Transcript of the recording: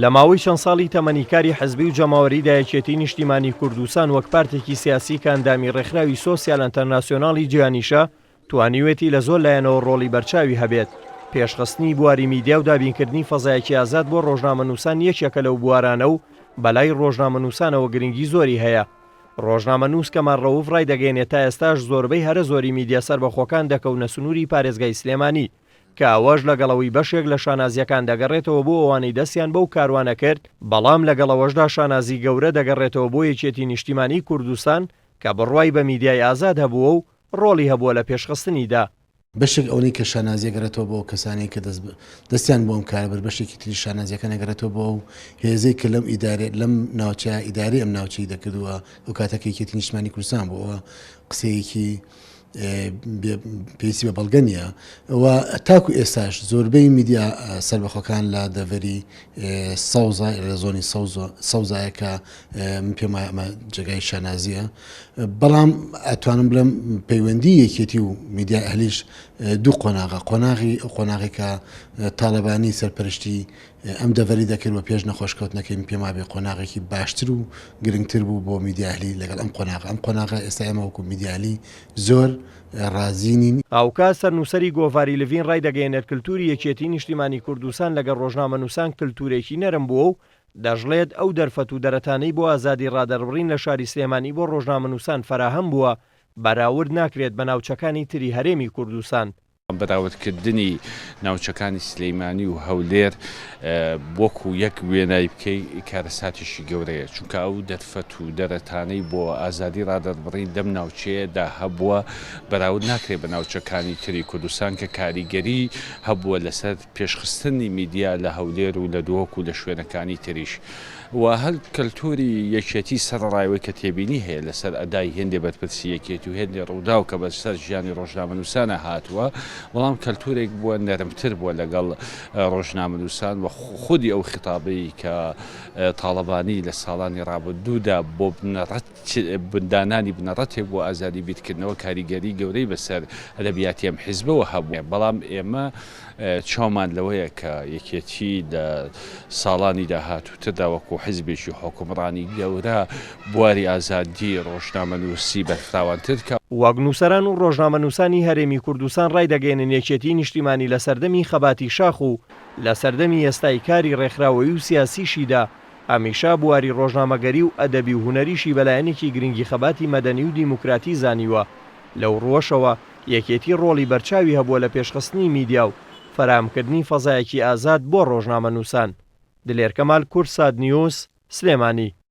لە ماوەی چەند ساڵی تەمەنیکاری حزبی و جەماوەری دایەکێتی نیشتیمانی کوردستان وەک پارتێکی سیاسی کاندامی ڕێکخراوی سۆسیال ئینتەرناسیۆناڵی جیهانیشە توانیوێتی لە زۆر لایەنەوە ڕۆڵی بەرچاوی هەبێت. پێشخستنی بواری میدیا و دابینکردنی فەزایەکی ئازاد بۆ ڕۆژنامەنووسان یەکێکە لەو بوارانە و بەلای ڕۆژنامەنووسانەوە گرنگی زۆری هەیە. ڕۆژنامەنووس کەمان ڕەوف ڕای دەگەێنێت تا ئێستاش زۆربەی هەرە زۆری میدیا سەربەخۆکان دەکەونە سنووری پارێزگای سلێمانی کە ئەوەش لەگەڵەوەی بەشێک لە شانازیەکان دەگەڕێتەوە بۆ ئەوانەی دەستیان بەو کاروانە کرد، بەڵام لەگەڵەوەشدا شانازی گەورە دەگەڕێتەوە بۆ یەکێتی نیشتیمانی کوردستان کە بڕوای بە میدیای ئازاد هەبووە و ڕۆڵی هەبووە لە پێشخستنیدا. بەشێک ئەوەی کە شانازیە گەڕێتەوە بۆ کەسانی کە دەستیان بۆ ئەم کارەبەر بەشێکی تری شانازیەکە نەگەڕێتەوە بۆ و هێزەی کە لەم ئیدارێ لەم ناوچە ئیداری ئەم ناوچەی دەکردووە ئەو کاتەکە یەکێتی نیشتیمانی کوردستان بۆەوە قسەیەکی پێویستی بە بەڵگە نیە و تاکو ئێستاش زۆربەی میدیا سەربەخۆکان لە دەڤەری سەوزای لە زۆنی سەوزایە کە پێم وایە ئەمە جێگای شانازیە، بەڵام ئەتوانم بڵێم پەیوەندی یەکێتی و میدیای ئەهلیش دوو قۆناغی کە تاڵەبانی سەرپەرشتی ئەم دەڤەری دەکرد و پێش نەخۆشکەوتنەکەی پێم وابێ قۆناغێکی باشتر و گرنگتر بوو بۆ میدیا ئەهلی لەگەڵ ئەم قۆناغە ئێستا ئێمە وەکو میدیا ئەهلی زۆر ڕازینین. ئاوکا سەرنووسەری گۆڤاری لڤین ڕای دەگەێنێت کللتوری یەکێتی نیشتیمانی کوردستان لەگەڵ ڕۆژنامەنووسان کللتورێکی نەرم بووە و دەژڵێت ئەو دەرفەت و دەرەتانەی بۆ ئازادی ڕادەربڕین لە شاری سلێمانی بۆ ڕۆژنامەنووسان فراهەم بووە بەراورد ناکرێت بە ناوچەکانی تری هەرێمی کوردستان. بەراوردکردنی ناوچەکانی سلەیمانی و هەولێر وەکو یەک وێنای بکەی کارەساتیشی گەورەیە، چونکە ئەو دەرفەت و دەرەتانەی بۆ ئازادی ڕادەربڕین دەم ناوچەیەدا هەبووە بەراورد ناکرێت بە ناوچەکانی تری کوردستان کە کاریگەری هەبووە لەسەر پێشخستنی میدیا لە هەولێر و لە دۆک و لە شوێنەکانی تریش. و هەل کەلتوری یەکێتی سەرڕایەوەی کە تێبینی هەیە لەسەر ئەدای هێندێ بەرپرسی یەکێتی و هێندێ ڕووداو کە بەسەر ژیانی ڕۆژنامەنووسانە هاتووە، بەڵام کەلتورێک بووە نەرمتر بووە لەگەڵ ڕۆژنامەنووسان و خودی ئەو خیتابەی کە تاڵەبانی لە ساڵانی ڕابردوودا بۆ بندانانی بنەڕەتێک بۆ ئازادی بیرکردنەوە کاریگەری گەورەی بەسەر ئەدەبیاتی ئەم حیزبەوە هەبووە، بەڵام ئێمە چاومان لەوەیە کە یەکێتی لە ساڵانی داهاتووتردا وەکو حیزبێکی حکومڕانی گەورە بواری ئازادی ڕۆژنامەنووسی بەرفراوانتر کە وەک نووسەران و ڕۆژنامەنووسانی هەرێمی کوردستان ڕای دەگەێنن یەکێتی نیشتیمانی لە سەردەمی خەباتی شاخ و لە سەردەمی ئێستای کاری ڕێکخراوەیی و سیاسیشیدا هەمیشە بواری ڕۆژنامەگەری و ئەدەبی و هونەریشی بەلایەنێکی گرنگی خەباتی مەدەنی و دیموکراتی زانیوە. لەو ڕۆژەوە یەکێتی ڕۆڵی بەرچاوی هەبووە لە پێشخستنی میدیا و فەرهەمکردنی فەزایەکی ئازاد بۆ ڕۆژنامەنووسان. دلێر کەمال، کورسات نیوز، سلێمانی.